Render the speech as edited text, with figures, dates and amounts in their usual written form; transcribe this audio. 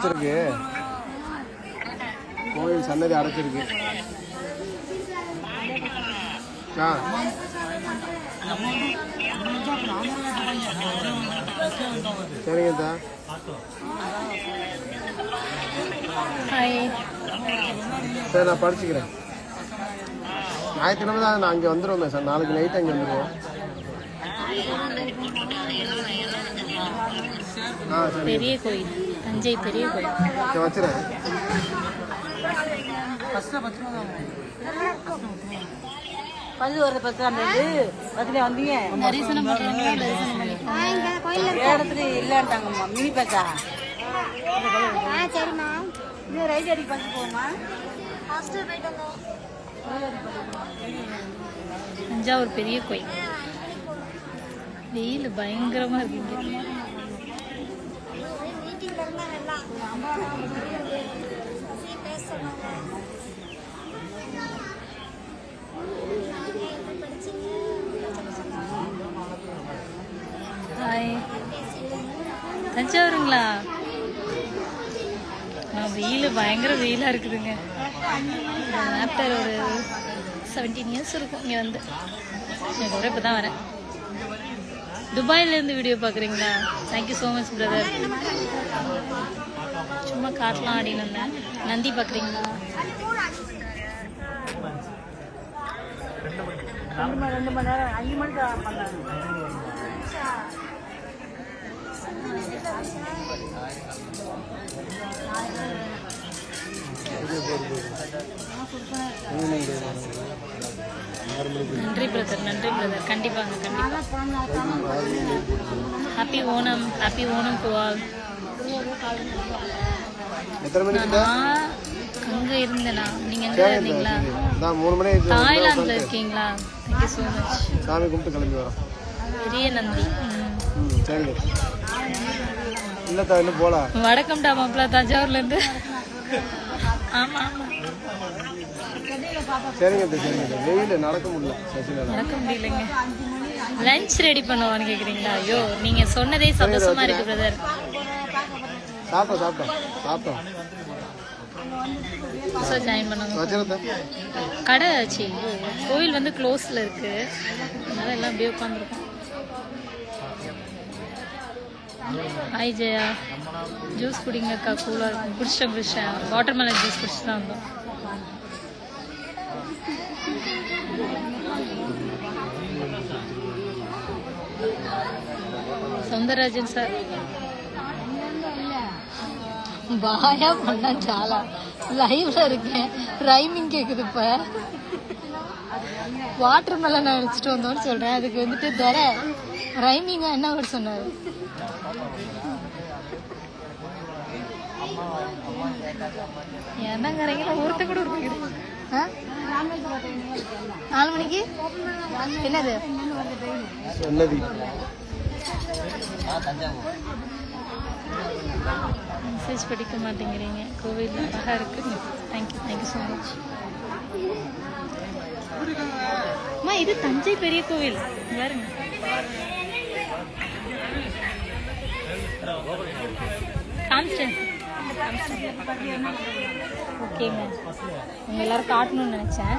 அடைச்சிருக்கு. கோயில் சன்னதி அடைச்சிருக்கு. சரிங்க. சரி, நான் படிச்சுக்கிறேன். ஞாயிற்றுக்கிழமை தான் நான் அங்கே வந்துடுவோமே சார். நாளைக்கு நைட்டு அங்கே வந்துடுவோம். பெரிய கோயில், தஞ்சை பெரிய கோயில். வச்சுறேன். பல்லு வர 10 வந்தீங்க தரிசனம் பண்றாங்க. இடத்துல இல்லைன்ட்டாங்கம்மா. மினி பஸ்ஸா? சரிம்மா. இன்னும் ரைட் அடி பஸ் போகுமா? ஹாஸ்டல் போயிட்டு வந்தோம். தஞ்சாவூர் பெரிய கோயில். வெயில் பயங்கரமா இருக்குங்க. தஞ்சாவூருங்களா? வெயில் பயங்கர வெயிலாக இருக்குதுங்க. ஆஃப்டர் ஒரு 17 இயர்ஸ் இருக்கும் இங்கே வந்து. எனக்கு கூட இப்போ தான் வரேன். துபாயிலேருந்து வீடியோ பார்க்குறீங்களா? Thank you so much brother. சும்மா காட்டலாம் அப்படின்னு வந்தேன். நந்தி பார்க்குறீங்களா? 2 மணி நேரம் 5 மணிக்கு பண்ணாங்க. நன்றி பிரதர், நன்றி பிரதர். கண்டிப்பாங்க, கண்டிப்பாக. Happy Onam, happy Onam to all. அங்கே இருந்தேனா? நீங்கள் எங்கே இருந்தீங்களா? தாய்லாந்தில் இருக்கீங்களா? Thank you so much. சாமி கும்பிட்டு கிளம்பி வரோம். பெரிய நந்தி. சரி. இல்லைத்தா இன்னும் போகலாம். வடக்கம்டா மாப்பிள தஞ்சாவூர்லேருந்து. ஆமாம் ஆமாம். சரிங்க சரிங்க. வெயில் நடக்க முடியல. நடக்க முடியலைங்க. லஞ்ச் ரெடி பண்ணுவான்னு கேட்குறீங்களா? ஐயோ, நீங்கள் சொன்னதே சந்தோஷமா இருக்கு பிரதர். சாப்பிட்டோம். புதுசாக ஜாயின் பண்ணுங்க. கடை ஆச்சு. கோயில் வந்து க்ளோஸில் இருக்குது. அதனால எல்லாம் அப்படியே உட்காந்துருக்கோம். ஹாய் ஜெயா. ஜூஸ் குடிங்கக்கா, கூலாக இருக்கும். குடிச்சிட்டேன். வாட்டர் மெலன் ஜூஸ் குடிச்சு தான் வந்தோம். సౌందరరాజన్ సార్ பாயா பண்ணா சாலா லைவ்ல இருக்கேன். ரைமிங் கேக்குது. இப்ப வாட்டர் மெலன் அடிச்சுட்டு வந்தோம்னு சொல்றேன். அதுக்கு வந்துட்டு தர ரைமிங்கா என்ன ஒரு சொன்னாரு. என்னங்கிறீங்களா? ஒருத்த கூட ஒரு 4 மணிக்கு என்னது மெசேஜ் படிக்க மாட்டேங்கிறீங்க. கோவில் அழகா இருக்கு. Thank you so much. அம்மா, இது தஞ்சை பெரிய கோவில் பாருங்க. காமிச்சேன். ஓகேங்க. உங்க எல்லாரும் காட்டணும்னு நினைச்சேன்.